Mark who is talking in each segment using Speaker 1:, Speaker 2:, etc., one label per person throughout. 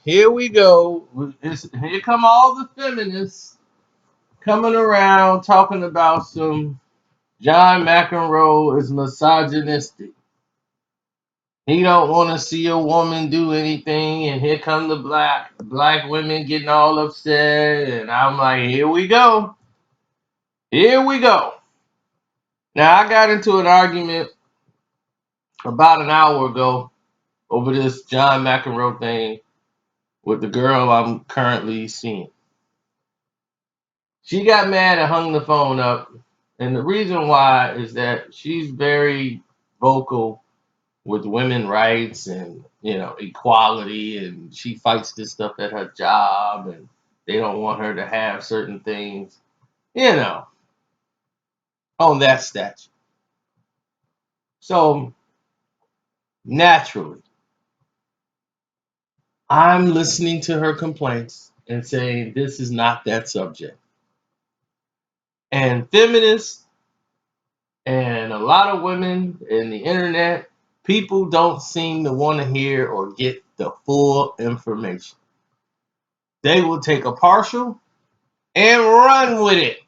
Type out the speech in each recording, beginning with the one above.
Speaker 1: Here we go. Here come all the feminists coming around talking about some John McEnroe is misogynistic. He don't want to see a woman do anything, and here come the black women getting all upset, and I'm like, here we go, here we go. Now I got into an argument about an hour ago over this John McEnroe thing with the girl I'm currently seeing. She got mad and hung the phone up. And the reason why is that she's very vocal with women rights and equality, and she fights this stuff at her job, and they don't want her to have certain things, you know, on that statue. So naturally, I'm listening to her complaints and saying this is not that subject. And feminists and a lot of women in the internet, people don't seem to want to hear or get the full information. They will take a partial and run with it.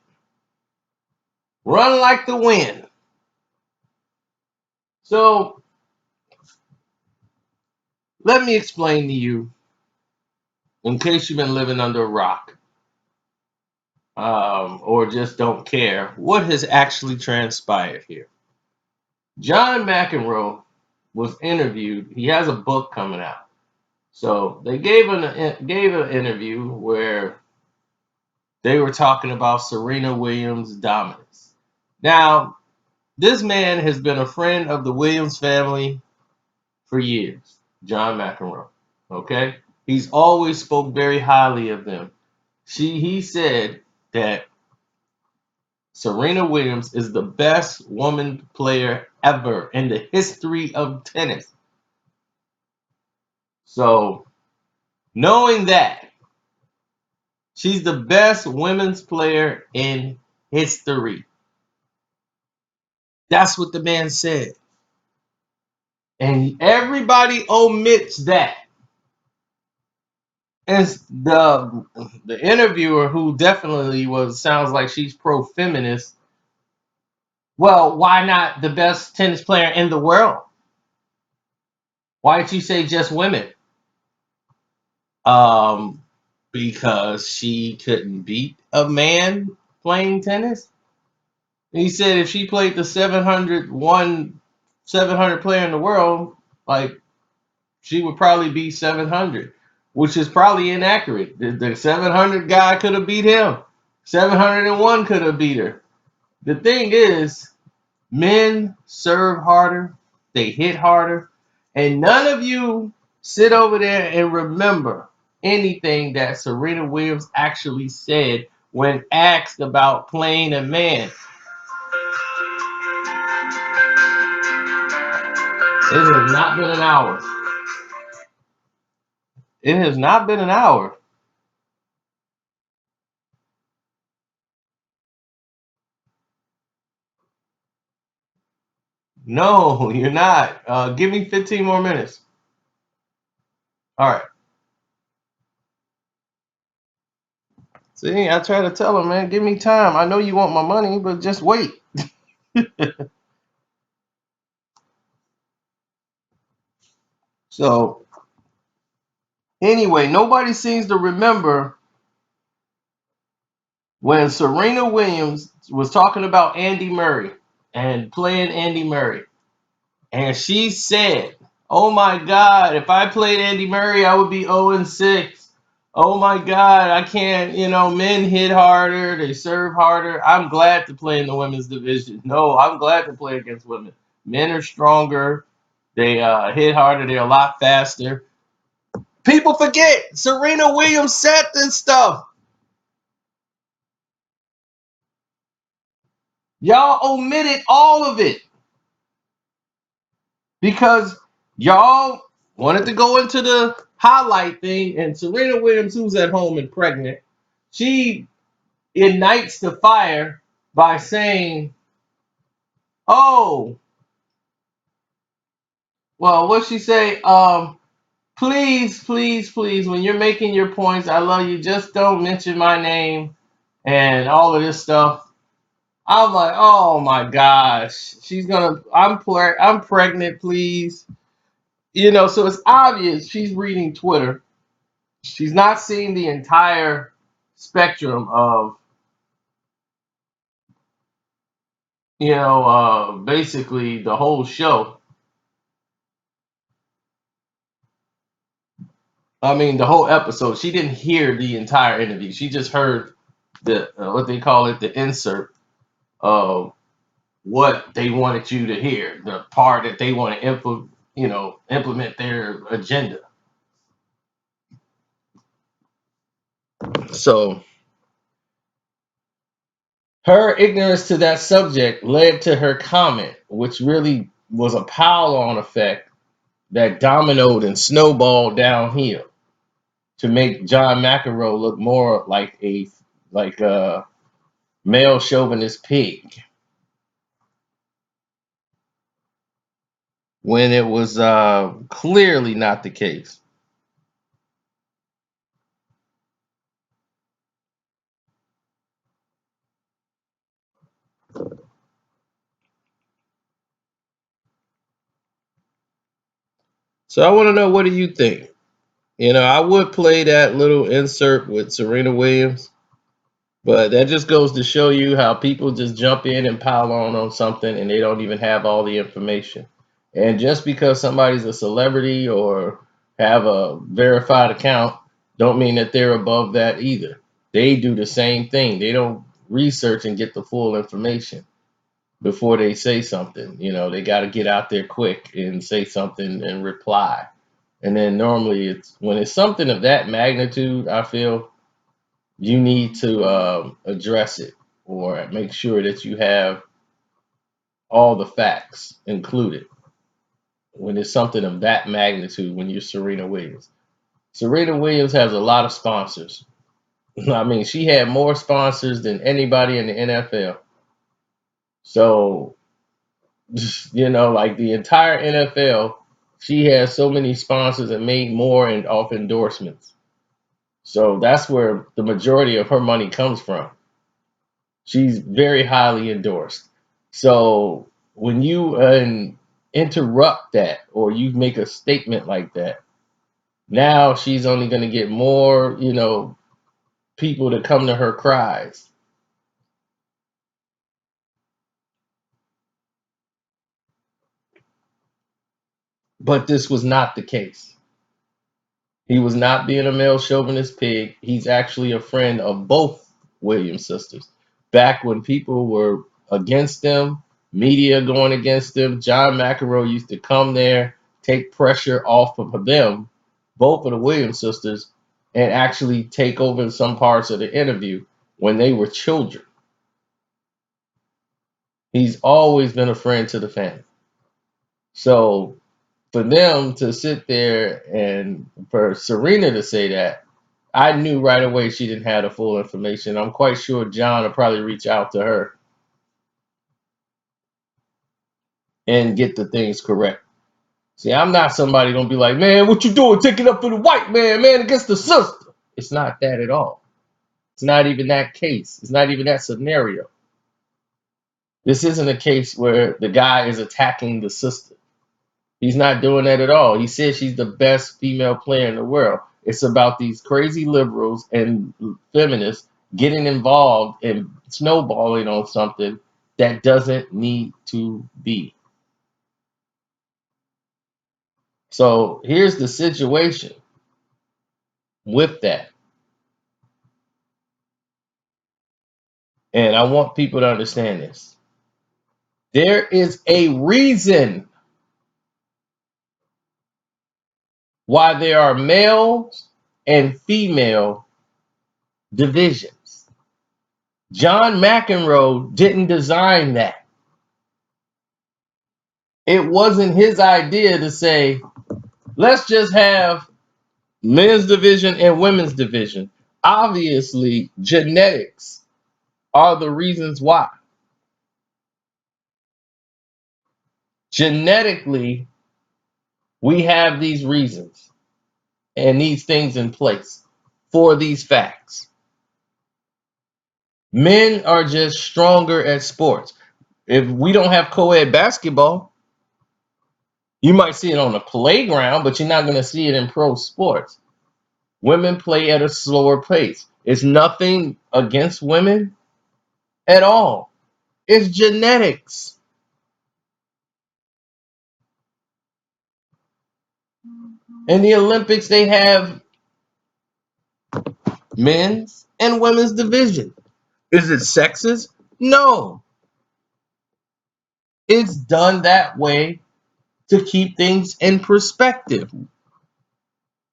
Speaker 1: Run like the wind. So let me explain to you, in case you've been living under a rock, or just don't care, what has actually transpired here. John McEnroe was interviewed. He has a book coming out. So they gave an interview where they were talking about Serena Williams' dominance. Now, this man has been a friend of the Williams family for years, John McEnroe. Okay? He's always spoke very highly of them. He said that Serena Williams is the best woman player ever in the history of tennis. So, knowing that she's the best women's player in history, that's what the man said. And everybody omits that. And the interviewer, who definitely sounds like she's pro-feminist. Well, why not the best tennis player in the world? Why did you say just women? Um, because she couldn't beat a man playing tennis. He said if she played the 700 player in the world, like, she would probably be 700, which is probably inaccurate. The 700 guy could have beat him. 701 could have beat her. The thing is, men serve harder, they hit harder, and none of you sit over there and remember anything that Serena Williams actually said when asked about playing a man. It has not been an hour. It has not been an hour. No, you're not. Give me 15 more minutes. All right. See, I try to tell him, man, give me time. I know you want my money, but just wait. So, anyway, nobody seems to remember when Serena Williams was talking about Andy Murray and playing Andy Murray. And she said, oh my God, if I played Andy Murray, I would be 0-6. Oh my God, I can't, men hit harder, they serve harder. I'm glad to play in the women's division. No, I'm glad to play against women. Men are stronger, they hit harder, they're a lot faster. People forget Serena Williams said this stuff. Y'all omitted all of it because y'all wanted to go into the highlight thing, and Serena Williams, who's at home and pregnant, she ignites the fire by saying, oh, well, what'd she say? Please, please, please, when you're making your points, I love you. Just don't mention my name and all of this stuff. I'm like, oh my gosh, she's gonna. I'm pregnant. Please, So it's obvious she's reading Twitter. She's not seeing the entire spectrum of, basically the whole show. I mean, the whole episode. She didn't hear the entire interview. She just heard the what they call it, the insert of what they wanted you to hear, the part that they want to implement their agenda. So her ignorance to that subject led to her comment, which really was a pile-on effect that dominoed and snowballed downhill to make John McEnroe look more like a male chauvinist pig when it was clearly not the case. So I want to know, what do you think? I would play that little insert with Serena Williams, but that just goes to show you how people just jump in and pile on something and they don't even have all the information. And just because somebody's a celebrity or have a verified account, don't mean that they're above that either. They do the same thing. They don't research and get the full information before they say something. They got to get out there quick and say something and reply. And then normally it's when it's something of that magnitude, I feel you need to address it or make sure that you have all the facts included when it's something of that magnitude. When you're Serena Williams, Serena Williams has a lot of sponsors. I mean, she had more sponsors than anybody in the NFL. So, like the entire NFL, she has so many sponsors and made more and off endorsements. So that's where the majority of her money comes from. She's very highly endorsed. So when you interrupt that or you make a statement like that, now she's only going to get more, people to come to her cries. But this was not the case. He was not being a male chauvinist pig. He's actually a friend of both Williams sisters. Back when people were against them, media going against them, John McEnroe used to come there, take pressure off of them, both of the Williams sisters, and actually take over some parts of the interview when they were children. He's always been a friend to the family. So for them to sit there and for Serena to say that, I knew right away she didn't have the full information. I'm quite sure John will probably reach out to her and get the things correct. See, I'm not somebody gonna be like, man, what you doing? Take it up for the white man against the sister. It's not that at all. It's not even that case. It's not even that scenario. This isn't a case where the guy is attacking the sister. He's not doing that at all. He says she's the best female player in the world. It's about these crazy liberals and feminists getting involved and snowballing on something that doesn't need to be. So here's the situation with that. And I want people to understand this. There is a reason why there are males and female divisions. John McEnroe didn't design that. It wasn't his idea to say, let's just have men's division and women's division. Obviously, genetics are the reasons why. Genetically, we have these reasons. and these things in place for these facts. Men are just stronger at sports. If we don't have co-ed basketball, you might see it on the playground, but you're not going to see it in pro sports. Women play at a slower pace. It's nothing against women at all. It's genetics. In the Olympics, they have men's and women's division. Is it sexist? No. It's done that way to keep things in perspective.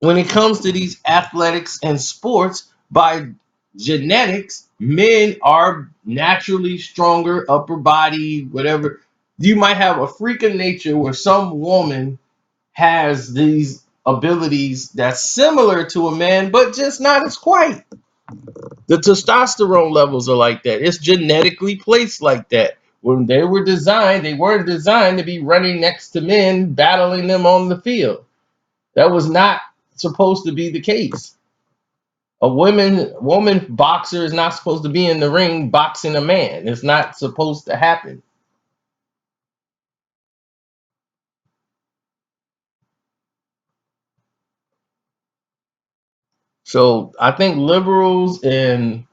Speaker 1: When it comes to these athletics and sports, by genetics, men are naturally stronger, upper body, whatever. You might have a freak of nature where some woman has these abilities that's similar to a man, but just not as quite. The testosterone levels are like that. It's genetically placed like that. When they were designed, they weren't designed to be running next to men, battling them on the field. That was not supposed to be the case. A woman boxer is not supposed to be in the ring boxing a man. It's not supposed to happen. So I think liberals and